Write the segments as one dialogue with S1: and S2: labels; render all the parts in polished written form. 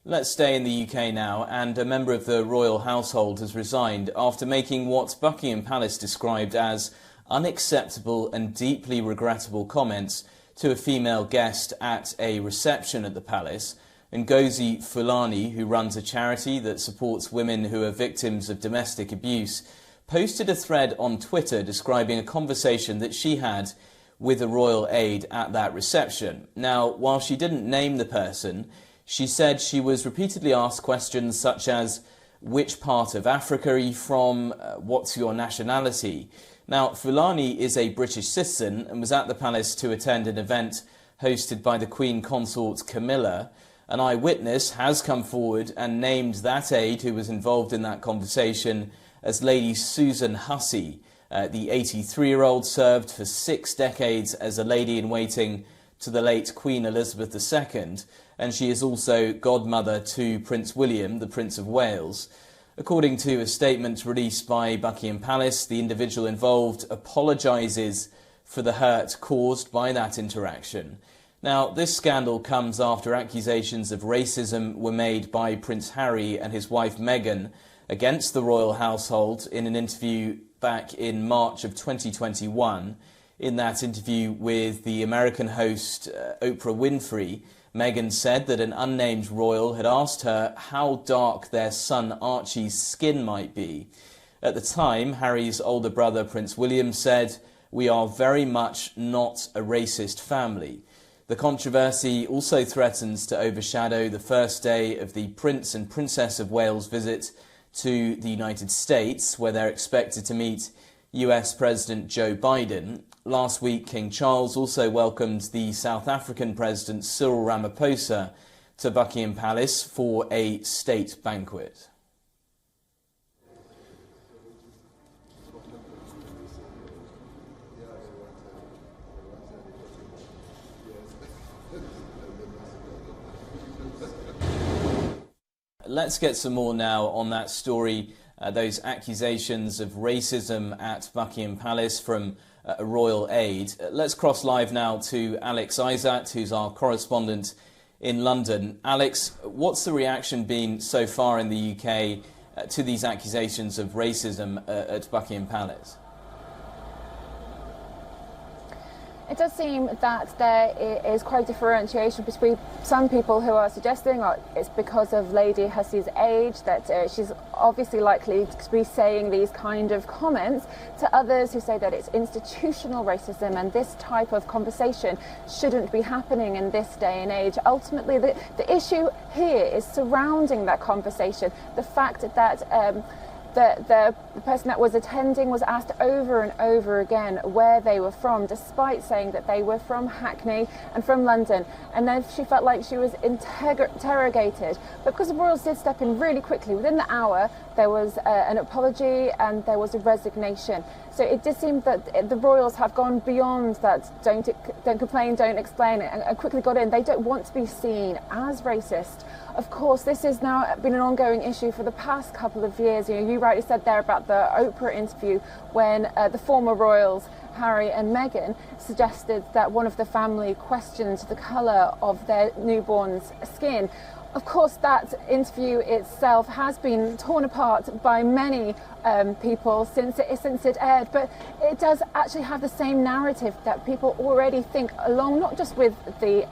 S1: Let's stay in the UK now, and a member of the royal household has resigned after making what Buckingham Palace described as unacceptable and deeply regrettable comments to a female guest at a reception at the palace. Ngozi Fulani, who runs a charity that supports women who are victims of domestic abuse, posted a thread on Twitter describing a conversation that she had with a royal aide at that reception. Now, while she didn't name the person, she said she was repeatedly asked questions such as, which part of Africa are you from? What's your nationality? Now, Fulani is a British citizen and was at the palace to attend an event hosted by the Queen Consort Camilla. An eyewitness has come forward and named that aide who was involved in that conversation as Lady Susan Hussey. The 83-year-old served for 6 decades as a lady-in-waiting to the late Queen Elizabeth II, and she is also godmother to Prince William, the Prince of Wales. According to a statement released by Buckingham Palace, the individual involved apologises for the hurt caused by that interaction. Now, this scandal comes after accusations of racism were made by Prince Harry and his wife Meghan against the royal household in an interview back in March of 2021. In that interview with the American host Oprah Winfrey, Meghan said that an unnamed royal had asked her how dark their son Archie's skin might be. At the time, Harry's older brother Prince William said, "We are very much not a racist family." The controversy also threatens to overshadow the first day of the Prince and Princess of Wales visit to the United States, where they're expected to meet US President Joe Biden. Last week, King Charles also welcomed the South African President Cyril Ramaphosa to Buckingham Palace for a state banquet. Let's get some more now on that story, those accusations of racism at Buckingham Palace from a royal aide. Let's cross live now to Alex Isat, who's our correspondent in London. Alex, what's the reaction been so far in the UK to these accusations of racism at Buckingham Palace?
S2: It does seem that there is quite a differentiation between some people who are suggesting it's because of Lady Hussey's age that she's obviously likely to be saying these kind of comments, to others who say that it's institutional racism and this type of conversation shouldn't be happening in this day and age. Ultimately, the issue here is surrounding that conversation, the fact that the person that was attending was asked over and over again where they were from, despite saying that they were from Hackney and from London. And then she felt like she was interrogated. But because the royals did step in really quickly, within the hour, there was an apology and there was a resignation. So it did seem that the royals have gone beyond that don't complain, don't explain, and quickly got in. They don't want to be seen as racist. Of course, this has now been an ongoing issue for the past couple of years. You rightly said there about the Oprah interview when the former royals, Harry and Meghan, suggested that one of the family questioned the colour of their newborn's skin. Of course, that interview itself has been torn apart by many people since it aired, but it does actually have the same narrative that people already think along, not just with the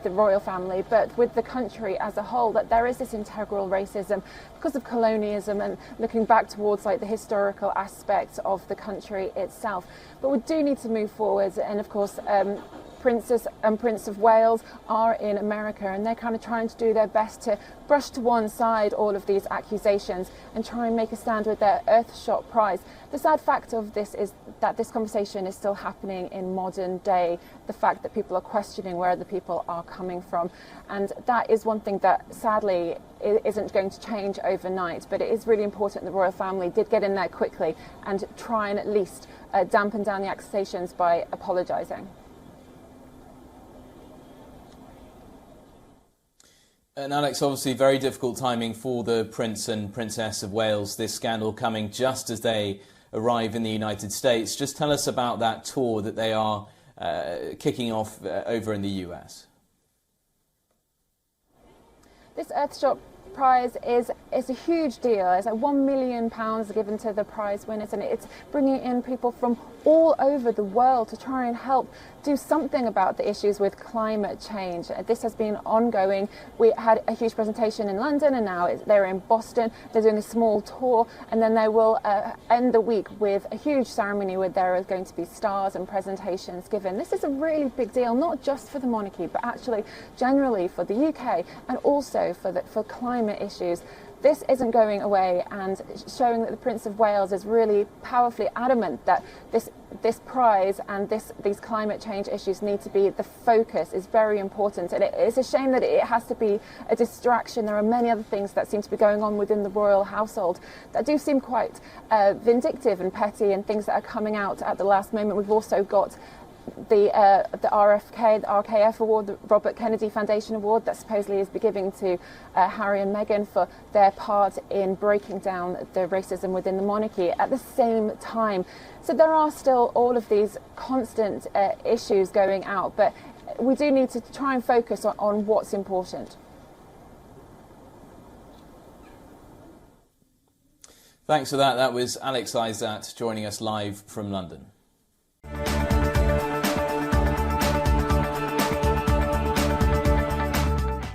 S2: royal family, but with the country as a whole, that there is this integral racism because of colonialism and looking back towards like the historical aspects of the country itself. But we do need to move forward, and of course Princess and Prince of Wales are in America, and they're kind of trying to do their best to brush to one side all of these accusations and try and make a stand with their Earthshot prize. The sad fact of this is that this conversation is still happening in modern day, the fact that people are questioning where the people are coming from, and that is one thing that sadly isn't going to change overnight. But it is really important the royal family did get in there quickly and try and at least dampen down the accusations by apologising.
S1: And Alex, obviously very difficult timing for the Prince and Princess of Wales, this scandal coming just as they arrive in the United States. Just tell us about that tour that they are kicking off over in the US.
S2: This Earthshot Prize is a huge deal. It's like £1 million given to the prize winners, and it's bringing in people from all over the world to try and help do something about the issues with climate change. This has been ongoing. We had a huge presentation in London, and now they're in Boston. They're doing a small tour, and then they will end the week with a huge ceremony where there is going to be stars and presentations given. This is a really big deal, not just for the monarchy, but actually generally for the UK and also for climate issues. This isn't going away, and showing that the Prince of Wales is really powerfully adamant that this prize and these climate change issues need to be the focus is very important. And it's a shame that it has to be a distraction. There are many other things that seem to be going on within the royal household that do seem quite vindictive and petty, and things that are coming out at the last moment. We've also got the RKF award, the Robert Kennedy Foundation award, that supposedly is be giving to Harry and Meghan for their part in breaking down the racism within the monarchy at the same time. So there are still all of these constant issues going out, but we do need to try and focus on what's important.
S1: Thanks for that. That was Alex Isat joining us live from London.